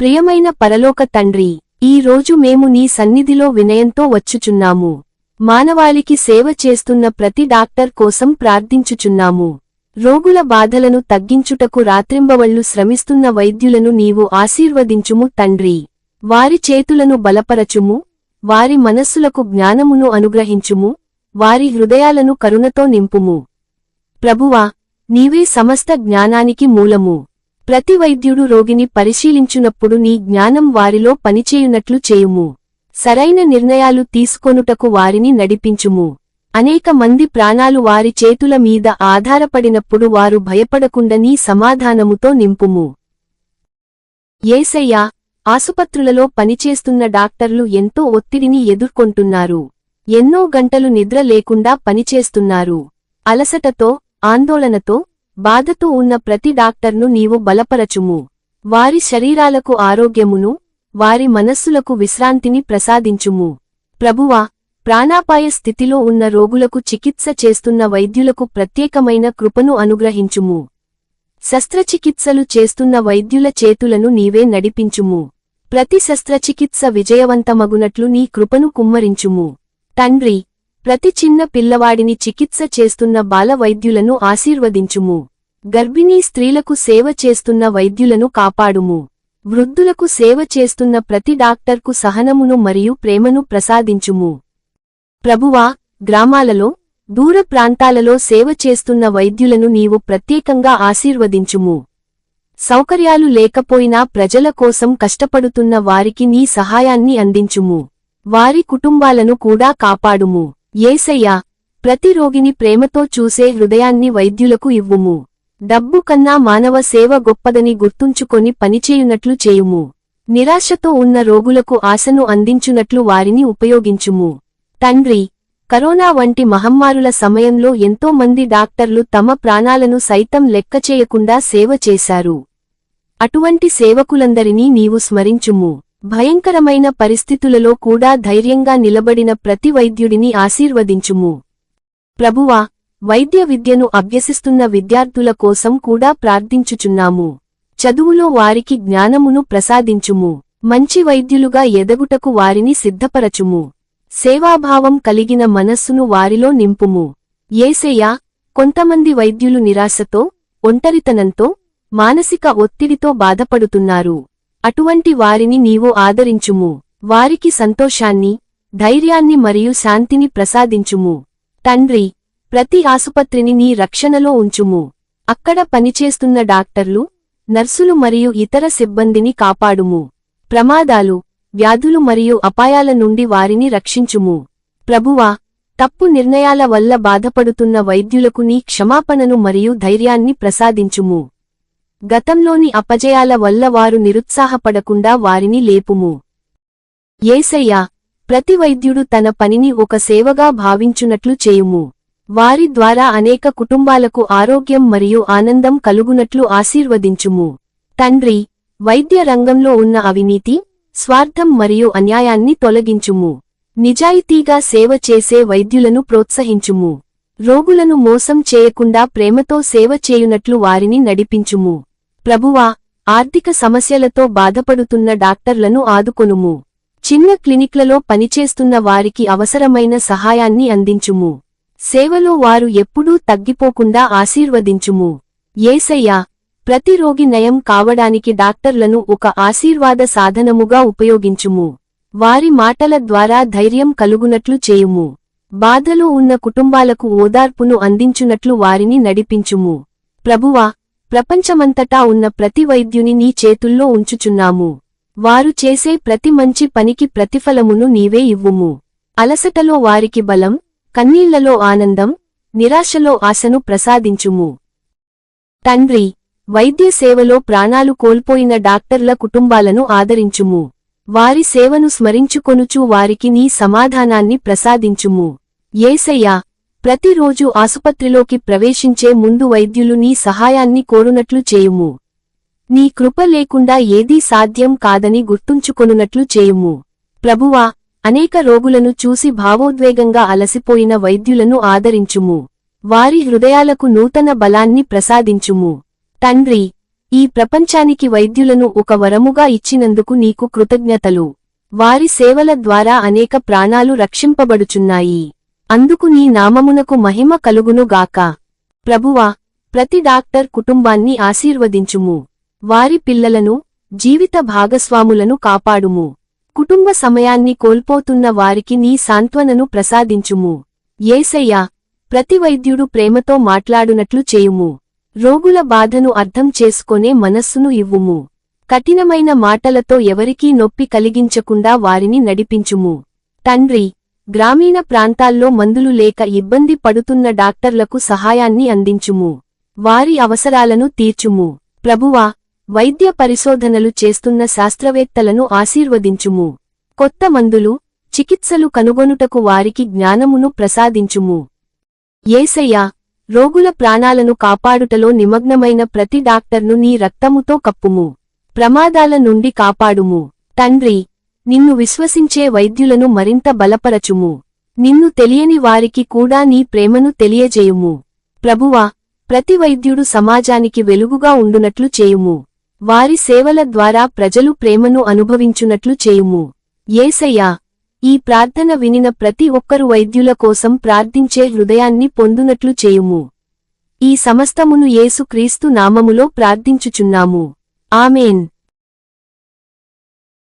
ప్రియమైన పరలోక తండ్రి, ఈ రోజు మేము నీ సన్నిధిలో వినయంతో వచ్చుచున్నాము. మానవాళికి సేవ చేస్తున్న ప్రతి డాక్టర్ కోసం ప్రార్థించుచున్నాము. రోగుల బాధలను తగ్గించుటకు రాత్రింబవళ్లు శ్రమిస్తున్న వైద్యులను నీవు ఆశీర్వదించుము తండ్రి. వారి చేతులను బలపరచుము, వారి మనస్సులకు జ్ఞానమును అనుగ్రహించుము, వారి హృదయాలను కరుణతో నింపుము. ప్రభువా, నీవే సమస్త జ్ఞానానికి మూలము. ప్రతి వైద్యుడు రోగిని పరిశీలించునప్పుడు నీ జ్ఞానం వారిలో పనిచేయునట్లు చేయుము. సరైన నిర్ణయాలు తీసుకొనుటకు వారిని నడిపించుము. అనేక మంది ప్రాణాలు వారి చేతుల మీద ఆధారపడినప్పుడు వారు భయపడకుండా నీ సమాధానముతో నింపుము. యేసయ్యా, ఆసుపత్రులలో పనిచేస్తున్న డాక్టర్లు ఎంతో ఒత్తిడిని ఎదుర్కొంటున్నారు. ఎన్నో గంటలు నిద్ర లేకుండా పనిచేస్తున్నారు. అలసటతో, ఆందోళనతో, బాధతో ఉన్న ప్రతి డాక్టర్ను నీవు బలపరచుము. వారి శరీరాలకు ఆరోగ్యమును, వారి మనస్సులకు విశ్రాంతిని ప్రసాదించుము. ప్రభువా, ప్రాణాపాయ స్థితిలో ఉన్న రోగులకు చికిత్స చేస్తున్న వైద్యులకు ప్రత్యేకమైన కృపను అనుగ్రహించుము. శస్త్రచికిత్సలు చేస్తున్న వైద్యుల చేతులను నీవే నడిపించుము. ప్రతి శస్త్రచికిత్స విజయవంతమగునట్లు నీ కృపను కుమ్మరించుము. తండ్రి, ప్రతి చిన్న పిల్లవాడిని చికిత్స చేస్తున్న బాల వైద్యులను ఆశీర్వదించుము. గర్భిణీ స్త్రీలకు సేవ చేస్తున్న వైద్యులను కాపాడుము. వృద్ధులకు సేవ చేస్తున్న ప్రతి డాక్టర్కు సహనమును మరియు ప్రేమను ప్రసాదించుము. ప్రభువా, గ్రామాలలో, దూర ప్రాంతాలలో సేవ చేస్తున్న వైద్యులను నీవు ప్రత్యేకంగా ఆశీర్వదించుము. సౌకర్యాలు లేకపోయినా ప్రజల కోసం కష్టపడుతున్న వారికి నీ సహాయాన్ని అందించుము. వారి కుటుంబాలను కూడా కాపాడుము. యేసయ్యా, ప్రతి రోగిని ప్రేమతో చూసే హృదయాన్ని వైద్యులకు ఇవ్వుము. డబ్బు కన్నా మానవ సేవ గొప్పదని గుర్తుంచుకొని పనిచేయునట్లు చేయుము. నిరాశతో ఉన్న రోగులకు ఆశను అందించునట్లు వారిని ఉపయోగించుము. తండ్రి, కరోనా వంటి మహమ్మారుల సమయంలో ఎంతో మంది డాక్టర్లు తమ ప్రాణాలను సైతం లెక్కచేయకుండా సేవ చేశారు. అటువంటి సేవకులందరినీ నీవు స్మరించుము. భయంకరమైన పరిస్థితులలో కూడా ధైర్యంగా నిలబడిన ప్రతి వైద్యుడిని ఆశీర్వదించుము. ప్రభువా, వైద్య విద్యను అభ్యసిస్తున్న విద్యార్థుల కోసం కూడా ప్రార్థించుచున్నాము. చదువులో వారికి జ్ఞానమును ప్రసాదించుము. మంచి వైద్యులుగా ఎదగుటకు వారిని సిద్ధపరచుము. సేవాభావం కలిగిన మనస్సును వారిలో నింపుము. యేసయ్యా, కొంతమంది వైద్యులు నిరాశతో, ఒంటరితనంతో, మానసిక ఒత్తిడితో బాధపడుతున్నారు. అటువంటి వారిని నీవు ఆదరించుము. వారికి సంతోషాన్ని, ధైర్యాన్ని మరియు శాంతిని ప్రసాదించుము. తండ్రి, ప్రతి ఆసుపత్రిని నీ రక్షణలో ఉంచుము. అక్కడ పనిచేస్తున్న డాక్టర్లు, నర్సులు మరియు ఇతర సిబ్బందిని కాపాడుము. ప్రమాదాలు, వ్యాధులు మరియు అపాయాల నుండి వారిని రక్షించుము. ప్రభువా, తప్పు నిర్ణయాల వల్ల బాధపడుతున్న వైద్యులకు నీ క్షమాపణను మరియు ధైర్యాన్ని ప్రసాదించుము. గతంలోని అపజయాల వల్ల వారు నిరుత్సాహపడకుండా వారిని లేపుము. యేసయ్యా, ప్రతి వైద్యుడు తన పనిని ఒక సేవగా భావించునట్లు చేయుము. వారి ద్వారా అనేక కుటుంబాలకు ఆరోగ్యం మరియు ఆనందం కలుగునట్లు ఆశీర్వదించుము. తండ్రి, వైద్య రంగంలో ఉన్న అవినీతి, స్వార్థం మరియు అన్యాయాన్ని తొలగించుము. నిజాయితీగా సేవ చేసే వైద్యులను ప్రోత్సహించుము. రోగులను మోసం చేయకుండా ప్రేమతో సేవ చేయునట్లు వారిని నడిపించుము. ప్రభువా, ఆర్థిక సమస్యలతో బాధపడుతున్న డాక్టర్లను ఆదుకొనుము. చిన్న క్లినిక్లలో పనిచేస్తున్న వారికి అవసరమైన సహాయాన్ని అందించుము. సేవలో వారు ఎప్పుడూ తగ్గిపోకుండా ఆశీర్వదించుము. యేసయ్యా, ప్రతి రోగి నయం కావడానికి డాక్టర్లను ఒక ఆశీర్వాద సాధనముగా ఉపయోగించుము. వారి మాటల ద్వారా ధైర్యం కలుగునట్లు చేయుము. బాధలో ఉన్న కుటుంబాలకు ఓదార్పును అందించునట్లు వారిని నడిపించుము. ప్రభువా, ప్రపంచమంతటా ఉన్న ప్రతి వైద్యుని నీ చేతుల్లో ఉంచుచున్నాము. వారు చేసే ప్రతి మంచి పనికి ప్రతిఫలమును నీవే ఇవ్వుము. అలసటలో వారికి బలం, కన్నీళ్లలో ఆనందం, నిరాశలో ఆశను ప్రసాదించుము. తండ్రి, వైద్య సేవలో ప్రాణాలు కోల్పోయిన డాక్టర్ల కుటుంబాలను ఆదరించుము. వారి సేవను స్మరించుకొనుచూ వారికి నీ సమాధానాన్ని ప్రసాదించుము. యేసయ్యా, ప్రతిరోజు ఆసుపత్రిలోకి ప్రవేశించే ముందు వైద్యులు నీ సహాయాన్ని కోరునట్లు చేయుము. నీ కృప లేకుండా ఏదీ సాధ్యం కాదని గుర్తుంచుకొనునట్లు చేయుము. ప్రభువా, అనేక రోగులను చూసి భావోద్వేగంగా అలసిపోయిన వైద్యులను ఆదరించుము. వారి హృదయాలకు నూతన బలాన్ని ప్రసాదించుము. తండ్రి, ఈ ప్రపంచానికి వైద్యులను ఒక వరముగా ఇచ్చినందుకు నీకు కృతజ్ఞతలు. వారి సేవల ద్వారా అనేక ప్రాణాలు రక్షింపబడుచున్నాయి. అందుకు నీ నామమునకు మహిమ కలుగునుగాక. ప్రభువా, ప్రతి డాక్టర్ కుటుంబాన్ని ఆశీర్వదించుము. వారి పిల్లలను, జీవిత భాగస్వాములను కాపాడుము. కుటుంబ సమయాన్ని కోల్పోతున్న వారికి నీ సాంత్వనను ప్రసాదించుము. యేసయ్యా, ప్రతి వైద్యుడు ప్రేమతో మాట్లాడునట్లు చేయుము. రోగుల బాధను అర్థం చేసుకొనే మనస్సును ఇవ్వుము. కఠినమైన మాటలతో ఎవరికీ నొప్పి కలిగించకుండా వారిని నడిపించుము. తండ్రి, గ్రామీణ ప్రాంతాల్లో మందులు లేక ఇబ్బంది పడుతున్న డాక్టర్లకు సహాయాన్ని అందించుము. వారి అవసరాలను తీర్చుము. ప్రభువా, వైద్య పరిశోధనలు చేస్తున్న శాస్త్రవేత్తలను ఆశీర్వదించుము. కొత్త మందులు, చికిత్సలు కనుగొనుటకు వారికి జ్ఞానమును ప్రసాదించుము. యేసయ్యా, రోగుల ప్రాణాలను కాపాడుటలో నిమగ్నమైన ప్రతి డాక్టర్ను నీ రక్తముతో కప్పుము. ప్రమాదాల నుండి కాపాడుము. తండ్రి, నిన్ను విశ్వసించే వైద్యులను మరింత బలపరచుము. నిన్ను తెలియని వారికి కూడా నీ ప్రేమను తెలియజేయుము. ప్రభువా, ప్రతి వైద్యుడు సమాజానికి వెలుగుగా ఉండునట్లు చేయుము. వారి సేవల ద్వారా ప్రజలు ప్రేమను అనుభవించునట్లు చేయుము. యేసయ్యా, ఈ ప్రార్థన వినిన ప్రతి ఒక్కరు వైద్యుల కోసం ప్రార్థించే హృదయాన్ని పొందునట్లు చేయుము. ఈ సమస్తమును యేసు క్రీస్తు నామములో ప్రార్థించుచున్నాము. ఆమేన్.